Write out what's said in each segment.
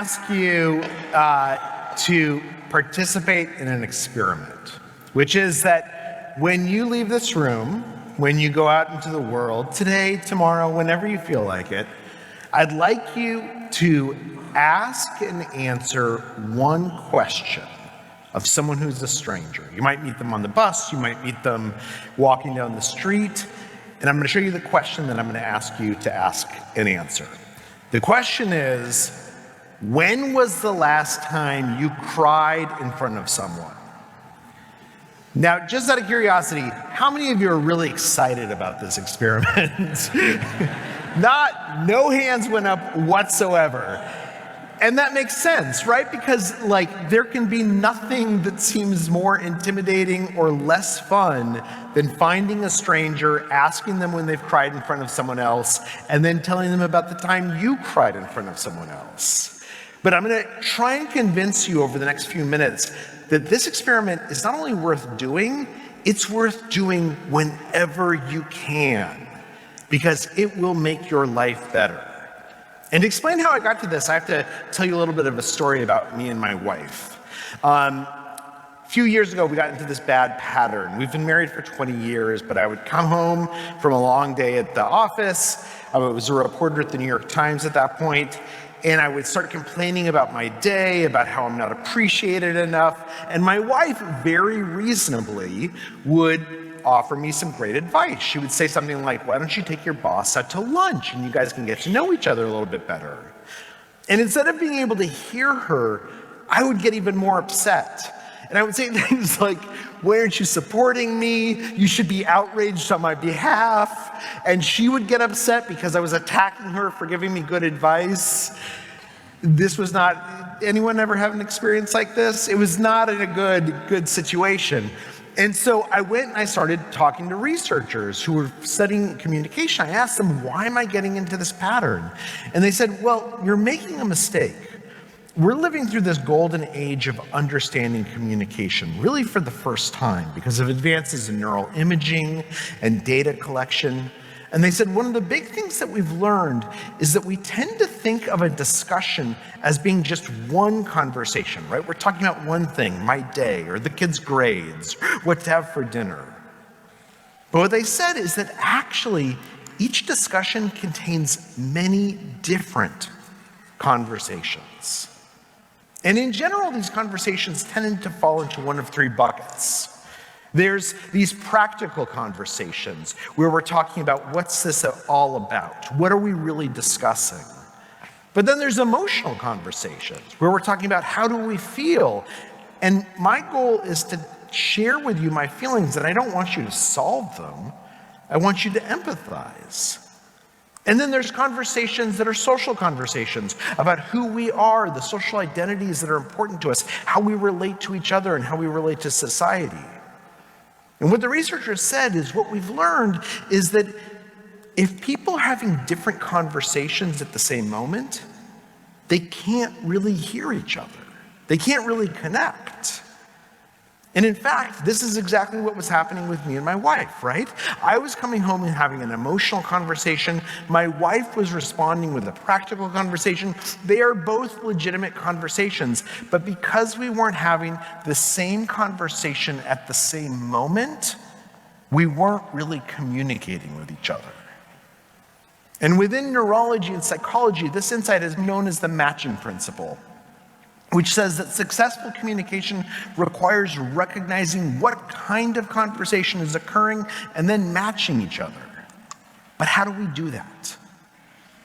ask you to participate in an experiment, which is that when you leave this room, when you go out into the world, today, tomorrow, whenever you feel like it, I'd like you to ask and answer one question of someone who's a stranger. You might meet them on the bus, you might meet them walking down the street, and I'm going to show you the question that I'm going to ask you to ask and answer. The question is, when was the last time you cried in front of someone? Now, just out of curiosity, how many of you are really excited about this experiment? No hands went up whatsoever. And that makes sense, right? Because there can be nothing that seems more intimidating or less fun than finding a stranger, asking them when they've cried in front of someone else, and then telling them about the time you cried in front of someone else. But I'm going to try and convince you over the next few minutes that this experiment is not only worth doing, it's worth doing whenever you can, because it will make your life better. And to explain how I got to this, I have to tell you a little bit of a story about me and my wife. A few years ago, we got into this bad pattern. We've been married for 20 years, but I would come home from a long day at the office. I was a reporter at the New York Times at that point, and I would start complaining about my day, about how I'm not appreciated enough. And my wife, very reasonably, would offer me some great advice. She would say something like, why don't you take your boss out to lunch and you guys can get to know each other a little bit better? And instead of being able to hear her, I would get even more upset. And I would say things like, why aren't you supporting me? You should be outraged on my behalf. And she would get upset because I was attacking her for giving me good advice. This was not, anyone ever have an experience like this? It was not in a good situation. And so I went and I started talking to researchers who were studying communication. I asked them, why am I getting into this pattern? And they said, well, you're making a mistake. We're living through this golden age of understanding communication, really for the first time, because of advances in neural imaging and data collection. And they said one of the big things that we've learned is that we tend to think of a discussion as being just one conversation, right? We're talking about one thing, my day, or the kids' grades, what to have for dinner. But what they said is that actually each discussion contains many different conversations. And in general, these conversations tend to fall into one of three buckets. There's these practical conversations where we're talking about what's this all about? What are we really discussing? But then there's emotional conversations where we're talking about how do we feel? And my goal is to share with you my feelings, and I don't want you to solve them. I want you to empathize. And then there's conversations that are social conversations about who we are, the social identities that are important to us, how we relate to each other and how we relate to society. And what the researchers said is what we've learned is that if people are having different conversations at the same moment, they can't really hear each other. They can't really connect. And in fact, this is exactly what was happening with me and my wife, right? I was coming home and having an emotional conversation. My wife was responding with a practical conversation. They are both legitimate conversations, but because we weren't having the same conversation at the same moment, we weren't really communicating with each other. And within neurology and psychology, this insight is known as the matching principle, which says that successful communication requires recognizing what kind of conversation is occurring and then matching each other. But how do we do that?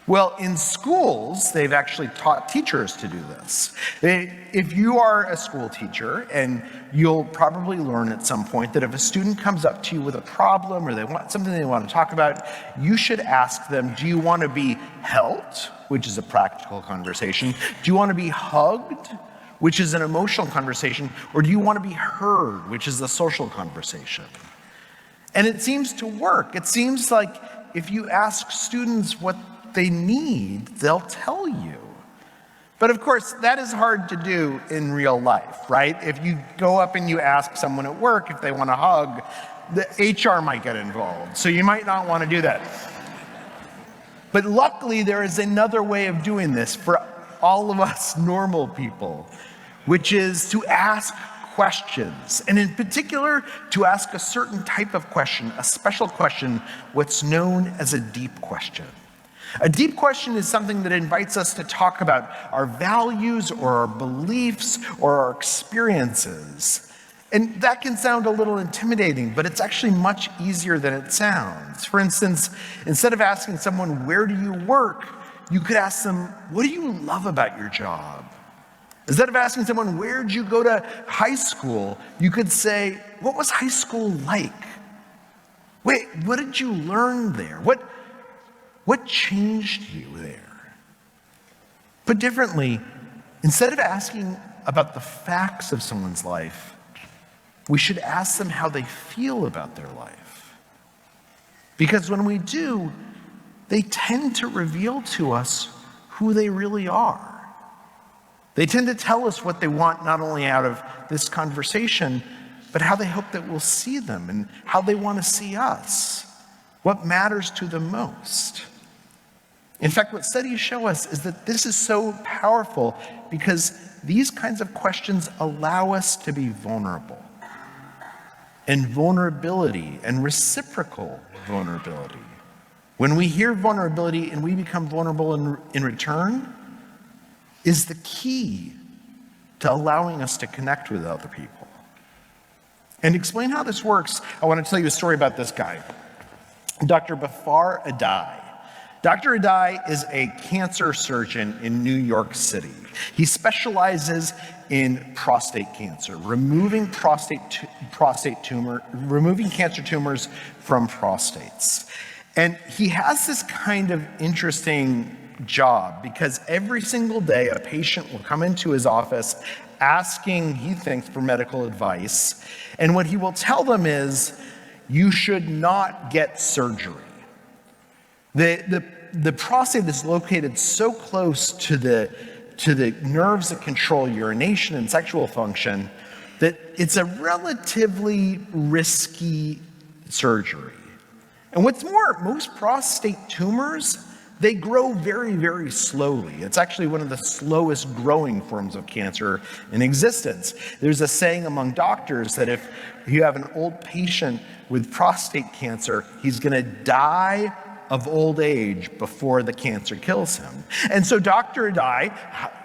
Well, in schools, they've actually taught teachers to do this. If you are a school teacher, and you'll probably learn at some point that if a student comes up to you with a problem or they want something they want to talk about, you should ask them, do you want to be helped, which is a practical conversation? Do you want to be hugged, which is an emotional conversation? Or do you want to be heard, which is a social conversation? And it seems to work. It seems like if you ask students what they need, they'll tell you. But of course, that is hard to do in real life, right? If you go up and you ask someone at work if they want a hug, the HR might get involved, so you might not want to do that. But luckily, there is another way of doing this for all of us normal people, which is to ask questions, and in particular, to ask a certain type of question, a special question, what's known as a deep question. A deep question is something that invites us to talk about our values or our beliefs or our experiences. And that can sound a little intimidating, but it's actually much easier than it sounds. For instance, instead of asking someone, where do you work? You could ask them, what do you love about your job? Instead of asking someone, where'd you go to high school? You could say, what was high school like? Wait, what did you learn there? What changed you there? Put differently, instead of asking about the facts of someone's life, we should ask them how they feel about their life. Because when we do, they tend to reveal to us who they really are. They tend to tell us what they want not only out of this conversation, but how they hope that we'll see them and how they want to see us, what matters to them most. In fact, what studies show us is that this is so powerful because these kinds of questions allow us to be vulnerable. And vulnerability and reciprocal vulnerability. When we hear vulnerability and we become vulnerable in return, is the key to allowing us to connect with other people. And to explain how this works, I want to tell you a story about this guy, Dr. Bafar Adai. Dr. Adai is a cancer surgeon in New York City. He specializes in prostate cancer, removing cancer tumors from prostates. And he has this kind of interesting job because every single day a patient will come into his office asking, he thinks, for medical advice. And what he will tell them is, you should not get surgery. The prostate is located so close to the nerves that control urination and sexual function that it's a relatively risky surgery. And what's more, most prostate tumors, they grow very, very slowly. It's actually one of the slowest growing forms of cancer in existence. There's a saying among doctors that if you have an old patient with prostate cancer, he's going to die of old age before the cancer kills him. And so Dr. Adai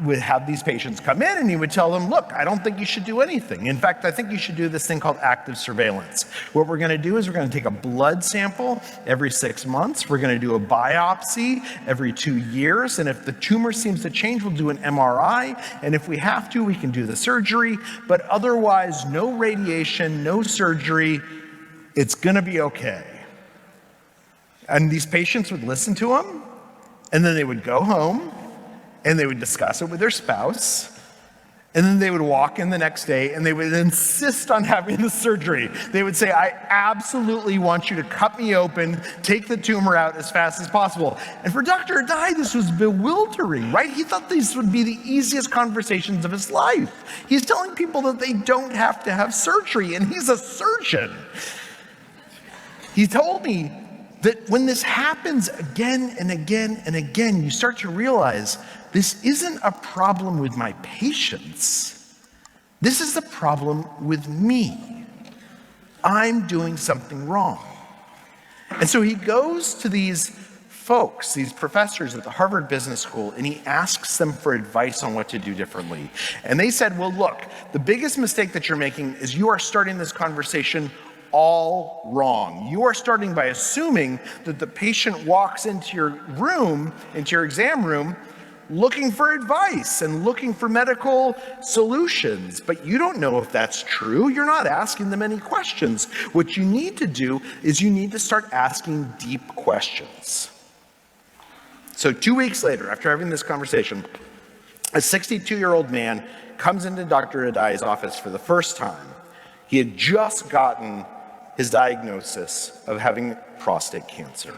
would have these patients come in and he would tell them, look, I don't think you should do anything. In fact, I think you should do this thing called active surveillance. What we're gonna do is we're gonna take a blood sample every 6 months. We're gonna do a biopsy every 2 years. And if the tumor seems to change, we'll do an MRI. And if we have to, we can do the surgery. But otherwise, no radiation, no surgery. It's gonna be okay. And these patients would listen to him, and then they would go home, and they would discuss it with their spouse, and then they would walk in the next day, and they would insist on having the surgery. They would say, I absolutely want you to cut me open, take the tumor out as fast as possible. And for Dr. Adai, this was bewildering, right? He thought these would be the easiest conversations of his life. He's telling people that they don't have to have surgery, and he's a surgeon. He told me that when this happens again and again and again, you start to realize this isn't a problem with my patients. This is a problem with me. I'm doing something wrong. And so he goes to these folks, these professors at the Harvard Business School, and he asks them for advice on what to do differently. And they said, well, look, the biggest mistake that you're making is you are starting this conversation all wrong. You are starting by assuming that the patient walks into your room, into your exam room, looking for advice and looking for medical solutions. But you don't know if that's true. You're not asking them any questions. What you need to do is you need to start asking deep questions. So 2 weeks later, after having this conversation, a 62-year-old man comes into Dr. Adai's office for the first time. He had just gotten his diagnosis of having prostate cancer.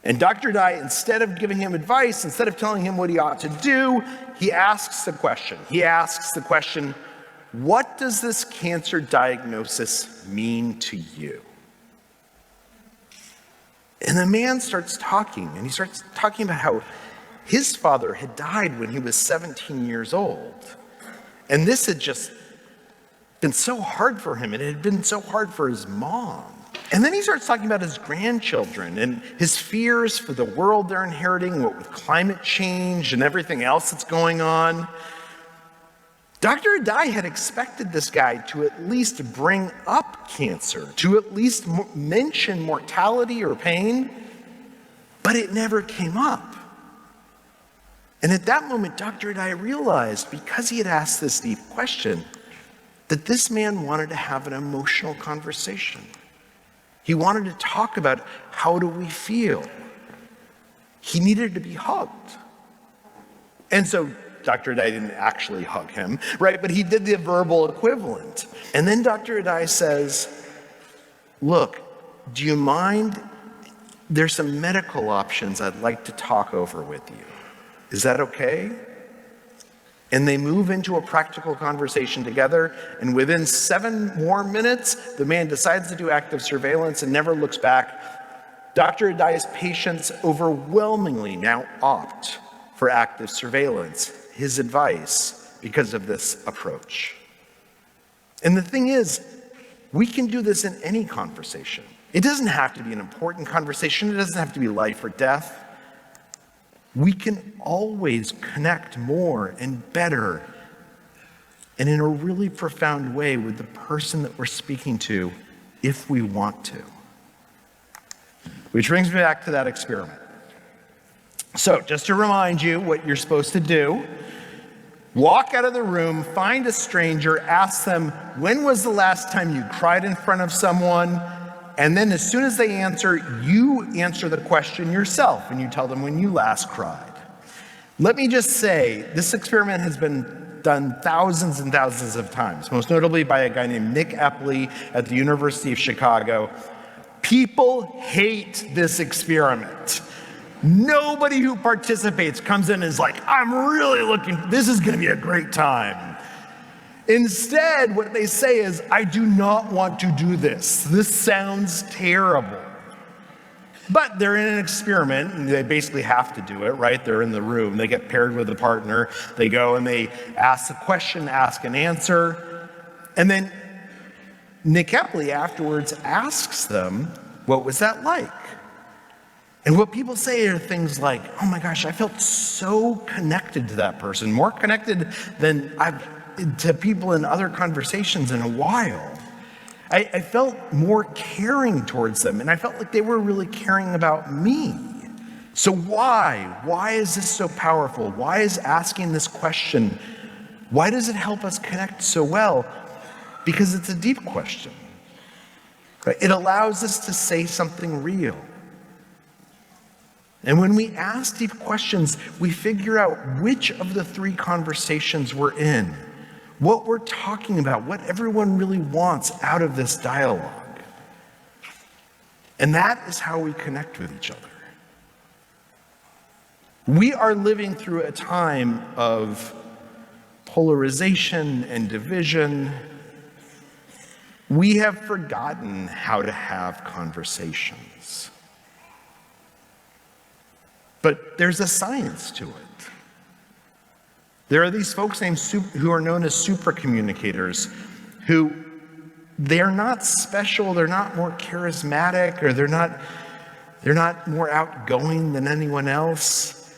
And Dr. Adai, instead of giving him advice, instead of telling him what he ought to do, he asks the question. He asks the question, what does this cancer diagnosis mean to you? And the man starts talking, and he starts talking about how His father had died when he was 17 years old. And this had just been so hard for him, and it had been so hard for his mom. And then he starts talking about his grandchildren and his fears for the world they're inheriting, what with climate change and everything else that's going on. Dr. Adai had expected this guy to at least bring up cancer, to at least mention mortality or pain, but it never came up. And at that moment, Dr. Adai realized, because he had asked this deep question, that this man wanted to have an emotional conversation. He wanted to talk about, how do we feel? He needed to be hugged. And so Dr. Adai didn't actually hug him, right? But he did the verbal equivalent. And then Dr. Adai says, look, do you mind? There's some medical options I'd like to talk over with you. Is that okay? And they move into a practical conversation together, and within 7 more minutes, the man decides to do active surveillance and never looks back. Dr. Adai's patients overwhelmingly now opt for active surveillance, his advice, because of this approach. And the thing is, we can do this in any conversation. It doesn't have to be an important conversation. It doesn't have to be life or death. We can always connect more and better and in a really profound way with the person that we're speaking to if we want to. Which brings me back to that experiment. So just to remind you what you're supposed to do, walk out of the room, find a stranger, ask them, when was the last time you cried in front of someone? And then as soon as they answer, you answer the question yourself and you tell them when you last cried. Let me just say, this experiment has been done thousands and thousands of times, most notably by a guy named Nick Epley at the University of Chicago. People hate this experiment. Nobody who participates comes in and is like, I'm really looking, this is gonna be a great time. Instead, what they say is, I do not want to do this. This sounds terrible. But they're in an experiment, and they basically have to do it, right? They're in the room, they get paired with a partner, they go and they ask a question, ask an answer, and then Nick Epley afterwards asks them, what was that like? And what people say are things like, oh my gosh, I felt so connected to that person, more connected than to people in other conversations in a while. I felt more caring towards them, and I felt like they were really caring about me. So why? Why is this so powerful? Why is asking this question, why does it help us connect so well? Because it's a deep question. Right? It allows us to say something real. And when we ask deep questions, we figure out which of the 3 conversations we're in, what we're talking about, what everyone really wants out of this dialogue. And that is how we connect with each other. We are living through a time of polarization and division. We have forgotten how to have conversations. But there's a science to it. There are these folks who are known as supracommunicators, who they're not special, they're not more charismatic, or they're not more outgoing than anyone else.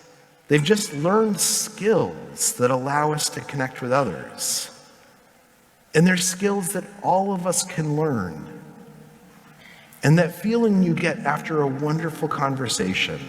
They've just learned skills that allow us to connect with others. And they're skills that all of us can learn. And that feeling you get after a wonderful conversation,